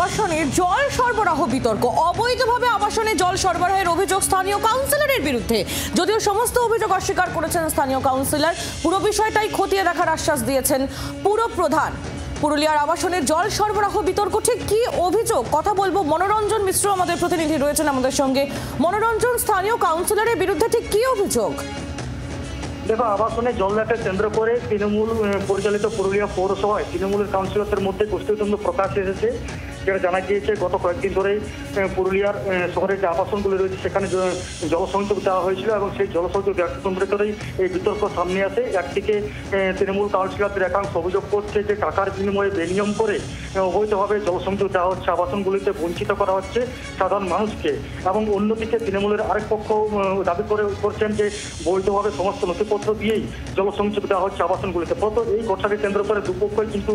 আবাসনের জল সরবরাহ বিতর্ক। অবৈধভাবে আবাসনে জল সরবরাহের অভিযোগ স্থানীয় কাউন্সিলরের বিরুদ্ধে। যদিও সমস্ত অভিযোগ অস্বীকার করেছেন স্থানীয় কাউন্সিলর, পুরো বিষয়টাই খতিয়ে দেখার আশ্বাস দিয়েছেন পুরপ্রধান। পুরুলিয়ার আবাসনের জল সরবরাহ বিতর্ক ঠিক কি অভিযোগ, কথা বলবো। মনোরঞ্জন মিশ্র আমাদের প্রতিনিধি রয়েছেন আমাদের সঙ্গে। মনোরঞ্জন, স্থানীয় কাউন্সিলরের বিরুদ্ধে ঠিক কি অভিযোগ? দেখো, আবাসনে জল লেটার কেন্দ্র করে তৃণমূল পরিচালিত পুরুলিয়া পৌরসভায় তৃণমূলের কাউন্সিলরদের মধ্যে গোষ্ঠীদ্বন্দ্ব প্রকাশ এসেছে, যেটা জানা গিয়েছে গত কয়েকদিন ধরেই পুরুলিয়ার শহরের যে আবাসনগুলি রয়েছে সেখানে জলসংযোগ দেওয়া হয়েছিল এবং সেই জলসংযোগ কেন্দ্র করেই এই বিতর্ক সামনে আসে। একদিকে তৃণমূল কাউন্সিলরদের একাংশ অভিযোগ করছে যে টাকার বিনিময়ে বেনিয়ম করে অবৈধভাবে জলসংযোগ দেওয়া হচ্ছে, আবাসনগুলিতে বঞ্চিত করা হচ্ছে সাধারণ মানুষকে। এবং অন্যদিকে তৃণমূলের আরেক পক্ষ দাবি করছেন যে বৈধভাবে সমস্ত নথিপত্র দিয়েই জলসংযোগ দেওয়া হচ্ছে আবাসনগুলিতে। ফলত এই ঘটনাকে কেন্দ্র করে দুপক্ষই কিন্তু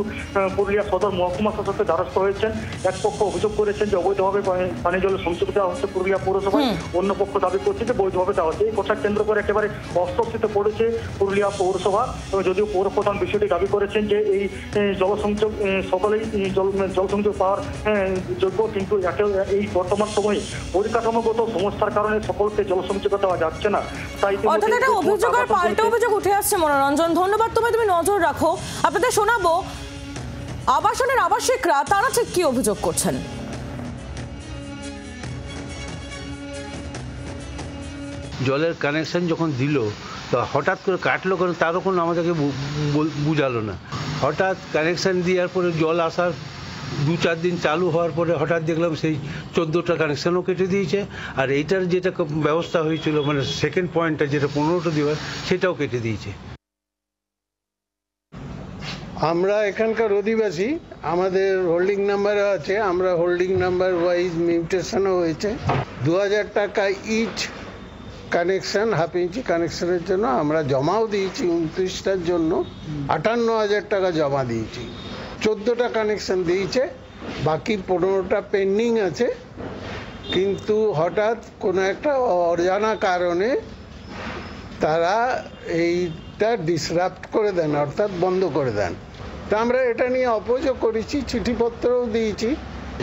পুরুলিয়া সদর মহকুমা শাসকের দ্বারস্থ হয়েছেন। এক পক্ষ অভিযোগ করেছেন যে অবৈধভাবে পানীয় জলের সংযোগ দেওয়া হচ্ছে পুরুলিয়া পৌরসভায়, অন্য পক্ষ দাবি করছে যে বৈধভাবে দেওয়া হচ্ছে। এই ঘটনাকে কেন্দ্র করে একেবারে অস্বস্তিতে পড়েছে পুরুলিয়া পৌরসভা। যদিও পৌরপ্রধান বিষয়টি দাবি করেছেন যে এই জলসংযোগ সকলেই জলসংযোগ পাওয়ার যোগ্য, কিন্তু এই বর্তমান সময়ে পরিকাঠামোগত সমস্যার কারণে সকলকে জলসংযোগ দেওয়া যাচ্ছে না। তাই অভিযোগ আর পাল্টা অভিযোগ উঠে আসছে। মনোরঞ্জন, ধন্যবাদ তোমায়, তুমি নজর রাখো। আপনাদের শোনাবো আবাসনের আবাসিকরা তারা ঠিক কি অভিযোগ করছেন। জলের কানেকশন যখন দিল তো হঠাৎ করে কাটলো কেন তারও কোনো আমাদেরকে বুঝালো না। হঠাৎ কানেকশন দেওয়ার পরে জল আসার 2-4 দিন চালু হওয়ার পরে হঠাৎ দেখলাম সেই 14টা কানেকশনও কেটে দিয়েছে, আর এইটার যেটা ব্যবস্থা হয়েছিল মানে সেকেন্ড পয়েন্টটা যেটা 15টা দেওয়ার সেটাও কেটে দিয়েছে। আমরা এখানকার অধিবাসী, আমাদের হোল্ডিং নাম্বারও আছে, আমরা হোল্ডিং নাম্বার ওয়াইজ মিউটেশনও হয়েছে। 2000 টাকা ইচ কানেকশন, হাফ ইঞ্চি কানেকশনের জন্য আমরা জমাও দিয়েছি। 29টার জন্য 58,000 টাকা জমা দিয়েছি। 14টা কানেকশন দিয়েছে, বাকি 15টা পেন্ডিং আছে। কিন্তু হঠাৎ কোনো একটা অজানা কারণে তারা এইটা ডিসরাপ্ট করে দেন, অর্থাৎ বন্ধ করে দেন। তা আমরা এটা নিয়ে অভিযোগ করেছি, চিঠিপত্রও দিয়েছি।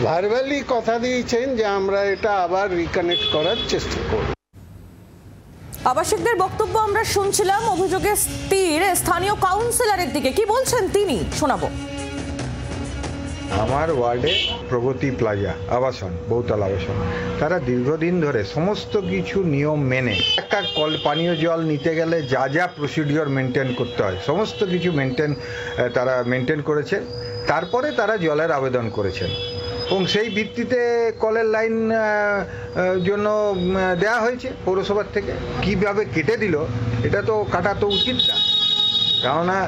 ভার্বালি কথা দিয়েছেন যে আমরা এটা আবার রিকানেক্ট করার চেষ্টা করব। আবাসিকদের বক্তব্য আমরা শুনছিলাম। অভিযোগের তীর স্থানীয় কাউন্সিলরের দিকে, কি বলছেন তিনি শোনাবো। আমার ওয়ার্ডে প্রগতি প্লাজা আবাসন, বহুতল আবাসন, তারা দীর্ঘদিন ধরে সমস্ত কিছু নিয়ম মেনে একটা পানীয় জল নিতে গেলে যা যা প্রসিডিওর মেনটেন করতে হয় সমস্ত কিছু তারা মেনটেন করেছে। তারপরে তারা জলের আবেদন করেছেন এবং সেই ভিত্তিতে কলের লাইন জন্য দেয়া হয়েছে পৌরসভার থেকে। কিভাবে কেটে দিল এটা তো কাটা তো উচিত না, কেননা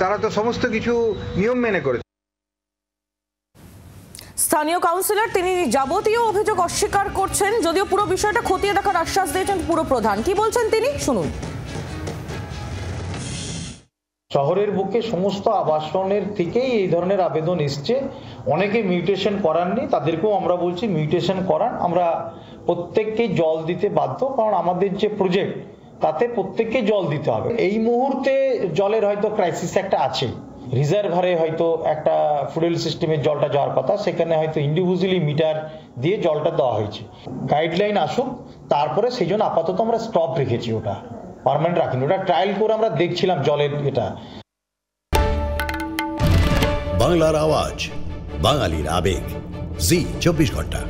তারা তো সমস্ত কিছু নিয়ম মেনে করেছে। স্থানীয় কাউন্সিলর তিনি যাবতীয় অভিযোগ অস্বীকার করছেন, যদিও পুরো বিষয়টা খতিয়ে দেখার আশ্বাস দিয়েছেন পুরপ্রধান। কি বলছেন তিনি শুনুন। শহরের বুকে সমস্ত আবাসনের থেকেই এই ধরনের আবেদন এসছে। অনেকে মিউটেশন করাননি, তাদেরকেও আমরা বলছি মিউটেশন করান। আমরা প্রত্যেককেই জল দিতে বাধ্য, কারণ আমাদের যে প্রজেক্ট তাতে প্রত্যেককে জল দিতে হবে। এই মুহূর্তে জলের হয়তো ক্রাইসিস একটা আছে, রিজার্ভারে হয়তো একটা ফুডেল সিস্টেমের জলটা যাওয়ার কথা, সেখানে হয়তো ইন্ডিভিজুয়ালি মিটার দিয়ে জলটা দেওয়া হয়েছে। গাইডলাইন আসুক, তারপরে সেই জন্য আপাতত আমরা স্টপ রেখেছি, ওটা পার্মানেন্ট রাখিনি, ওটা ট্রায়াল করে আমরা দেখছিলাম জলের এটা। বাংলার আওয়াজ, বাঙালির আবেগ, জি 24 ঘন্টা।